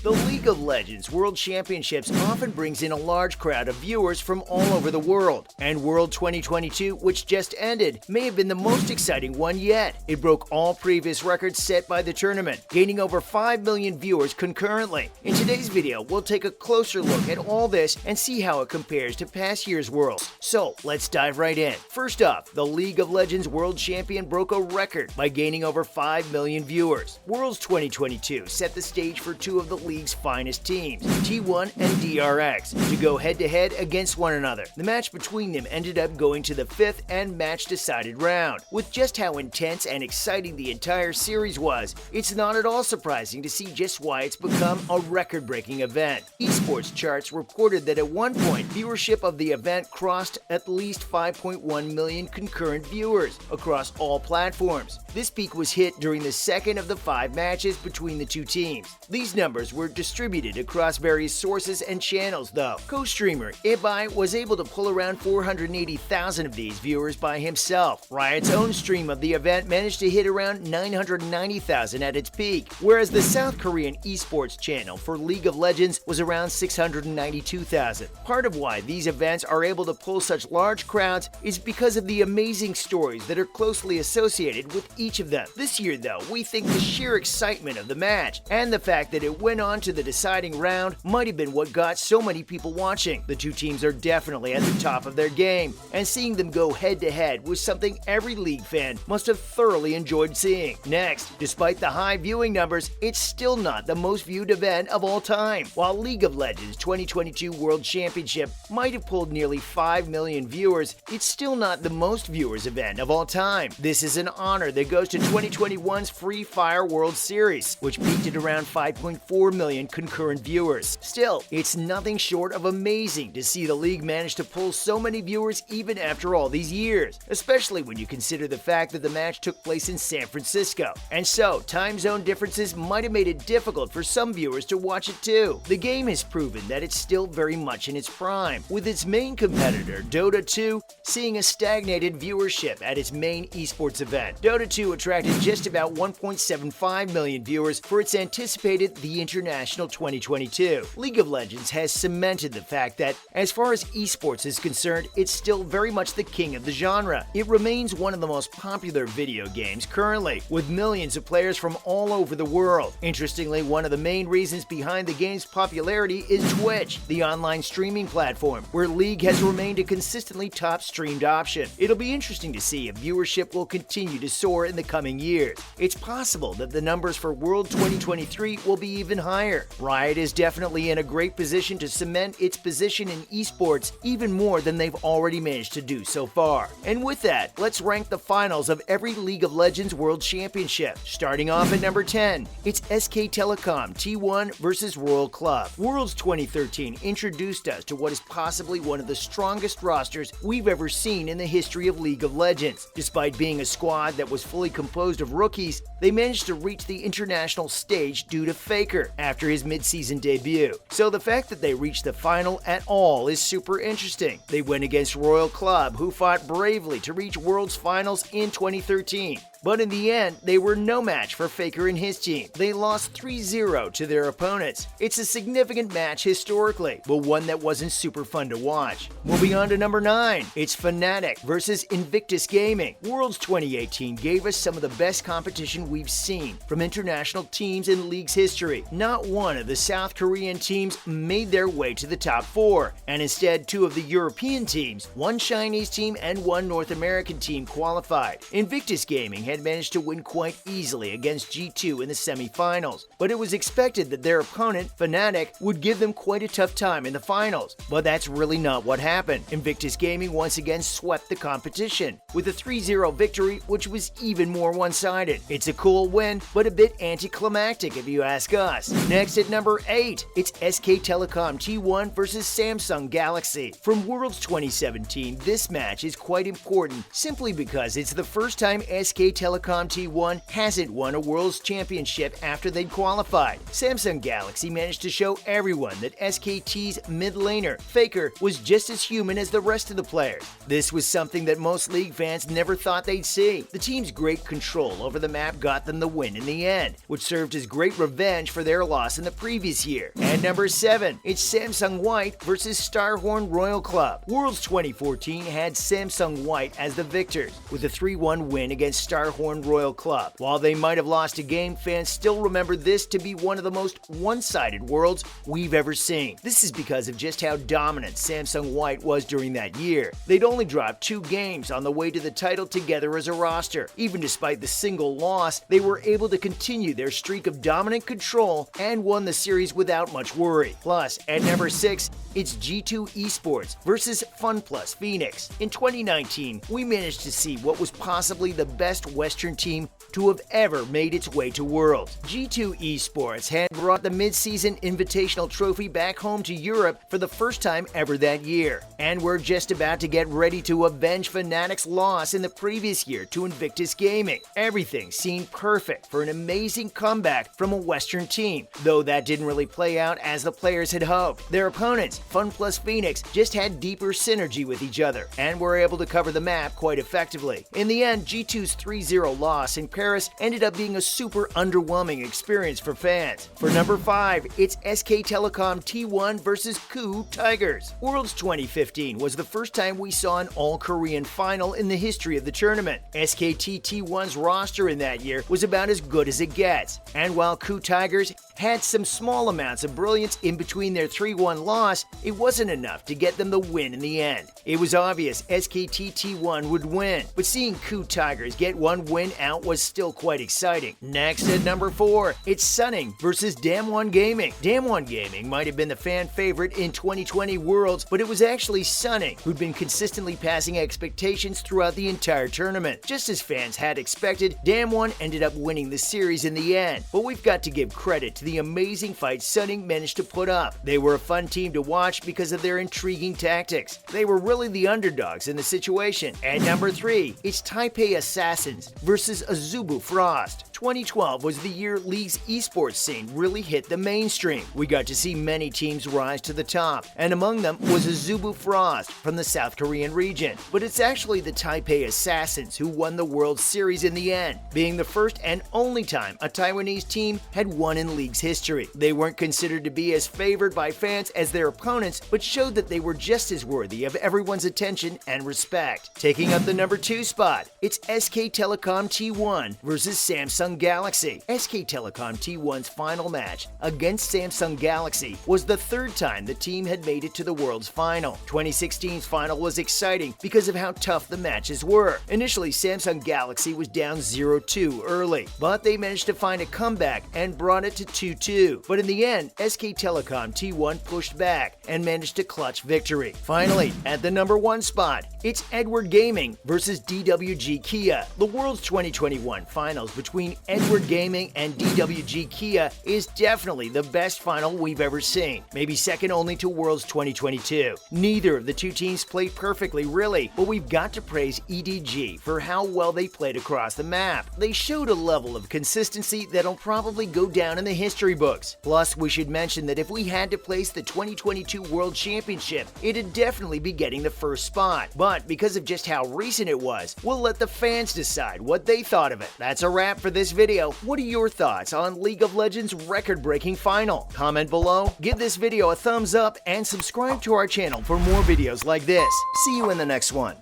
The League of Legends World Championships often brings in a large crowd of viewers from all over the world, and World 2022, which just ended, may have been the most exciting one yet. It broke all previous records set by the tournament, gaining over 5 million viewers concurrently. In today's video, we'll take a closer look at all this and see how it compares to past year's Worlds. So, let's dive right in. First up, the League of Legends World Champion broke a record by gaining over 5 million viewers. Worlds 2022 set the stage for two of the league's finest teams, T1 and DRX, to go head-to-head against one another. The match between them ended up going to the 5th and match-decided round. With just how intense and exciting the entire series was, it's not at all surprising to see just why it's become a record-breaking event. Esports charts reported that at one point, viewership of the event crossed at least 5.1 million concurrent viewers across all platforms. This peak was hit during the second of the 5 matches between the two teams. These numbers were distributed across various sources and channels though. Co-streamer Ibai was able to pull around 480,000 of these viewers by himself. Riot's own stream of the event managed to hit around 990,000 at its peak, whereas the South Korean esports channel for League of Legends was around 692,000. Part of why these events are able to pull such large crowds is because of the amazing stories that are closely associated with each of them. This year though, we think the sheer excitement of the match and the fact that it went on to the deciding round might have been what got so many people watching. The two teams are definitely at the top of their game, and seeing them go head-to-head was something every League fan must have thoroughly enjoyed seeing. Next, despite the high viewing numbers, it's still not the most viewed event of all time. While League of Legends 2022 World Championship might have pulled nearly 5 million viewers, it's still not the most viewers event of all time. This is an honor that goes to 2021's Free Fire World Series, which peaked at around 5.4 million concurrent viewers. Still, it's nothing short of amazing to see the league manage to pull so many viewers even after all these years, especially when you consider the fact that the match took place in San Francisco. And so, time zone differences might have made it difficult for some viewers to watch it too. The game has proven that it's still very much in its prime, with its main competitor, Dota 2, seeing a stagnated viewership at its main esports event. Dota 2 attracted just about 1.75 million viewers for its anticipated The International 2022. League of Legends has cemented the fact that, as far as esports is concerned, it's still very much the king of the genre. It remains one of the most popular video games currently, with millions of players from all over the world. Interestingly, one of the main reasons behind the game's popularity is Twitch, the online streaming platform, where League has remained a consistently top streamed option. It'll be interesting to see if viewership will continue to soar in the coming years. It's possible that the numbers for World 2023 will be even higher. Riot is definitely in a great position to cement its position in esports even more than they've already managed to do so far. And with that, let's rank the finals of every League of Legends World Championship. Starting off at number 10, it's SK Telecom T1 versus Royal Club. Worlds 2013 introduced us to what is possibly one of the strongest rosters we've ever seen in the history of League of Legends. Despite being a squad that was fully composed of rookies, they managed to reach the international stage due to Faker after his mid-season debut. So the fact that they reached the final at all is super interesting. They went against Royal Club, who fought bravely to reach Worlds Finals in 2013. But in the end, they were no match for Faker and his team. They lost 3-0 to their opponents. It's a significant match historically, but one that wasn't super fun to watch. Moving on to number 9, it's Fnatic versus Invictus Gaming. Worlds 2018 gave us some of the best competition we've seen from international teams in League's history. Not one of the South Korean teams made their way to the top 4, and instead 2 of the European teams, 1 Chinese team and 1 North American team qualified. Invictus Gaming had managed to win quite easily against G2 in the semifinals, but it was expected that their opponent, Fnatic, would give them quite a tough time in the finals. But that's really not what happened. Invictus Gaming once again swept the competition with a 3-0 victory, which was even more one-sided. It's a cool win, but a bit anticlimactic if you ask us. Next at number 8, it's SK Telecom T1 versus Samsung Galaxy. From Worlds 2017, this match is quite important simply because it's the first time SK Telecom T1 hasn't won a World's Championship after they'd qualified. Samsung Galaxy managed to show everyone that SKT's mid laner, Faker, was just as human as the rest of the players. This was something that most League fans never thought they'd see. The team's great control over the map got them the win in the end, which served as great revenge for their loss in the previous year. And number 7, it's Samsung White versus Starhorn Royal Club. Worlds 2014 had Samsung White as the victors, with a 3-1 win against Starhorn Royal Club. While they might have lost a game, fans still remember this to be one of the most one-sided Worlds we've ever seen. This is because of just how dominant Samsung White was during that year. They'd only dropped 2 games on the way to the title together as a roster. Even despite the single loss, they were able to continue their streak of dominant control and won the series without much worry. Plus, at number 6, it's G2 Esports versus FunPlus Phoenix. In 2019, we managed to see what was possibly the best Western team to have ever made its way to Worlds. G2 Esports had brought the mid-season invitational trophy back home to Europe for the first time ever that year, and were just about to get ready to avenge Fnatic's loss in the previous year to Invictus Gaming. Everything seemed perfect for an amazing comeback from a Western team, though that didn't really play out as the players had hoped. Their opponents, FunPlus Phoenix, just had deeper synergy with each other and were able to cover the map quite effectively. In the end, G2's 3-0 loss in Paris ended up being a super underwhelming experience for fans. For number 5, it's SK Telecom T1 versus KOO Tigers. Worlds 2015 was the first time we saw an all-Korean final in the history of the tournament. SKT T1's roster in that year was about as good as it gets, and while KOO Tigers had some small amounts of brilliance in between their 3-1 loss, it wasn't enough to get them the win in the end. It was obvious SKT T1 would win, but seeing KOO Tigers get one win out was still quite exciting. Next at number 4, it's Sunning versus Damwon Gaming. Damwon Gaming might have been the fan favorite in 2020 Worlds, but it was actually Sunning who'd been consistently passing expectations throughout the entire tournament. Just as fans had expected, Damwon ended up winning the series in the end, but we've got to give credit to the amazing fight Sunning managed to put up. They were a fun team to watch because of their intriguing tactics. They were really the underdogs in the situation. At number 3, it's Taipei Assassins versus Azubu Frost. 2012 was the year League's esports scene really hit the mainstream. We got to see many teams rise to the top, and among them was Azubu Frost from the South Korean region. But it's actually the Taipei Assassins who won the World Series in the end, being the first and only time a Taiwanese team had won in League's history. They weren't considered to be as favored by fans as their opponents, but showed that they were just as worthy of everyone's attention and respect. Taking up the number 2 spot, it's SK Telecom T1 versus Samsung Galaxy. SK Telecom T1's final match against Samsung Galaxy was the 3rd time the team had made it to the World's final. 2016's final was exciting because of how tough the matches were. Initially, Samsung Galaxy was down 0-2 early, but they managed to find a comeback and brought it to 2-2. But in the end, SK Telecom T1 pushed back and managed to clutch victory. Finally, at the number 1 spot, it's Edward Gaming versus DWG Kia. The World's 2021 finals between Edward Gaming and DWG Kia is definitely the best final we've ever seen, maybe second only to Worlds 2022. Neither of the two teams played perfectly, really, but we've got to praise EDG for how well they played across the map. They showed a level of consistency that'll probably go down in the history books. Plus, we should mention that if we had to place the 2022 World Championship, it'd definitely be getting the first spot. But because of just how recent it was, we'll let the fans decide what they thought of it. That's a wrap for this video. What are your thoughts on League of Legends' record-breaking final? Comment below, give this video a thumbs up, and subscribe to our channel for more videos like this. See you in the next one.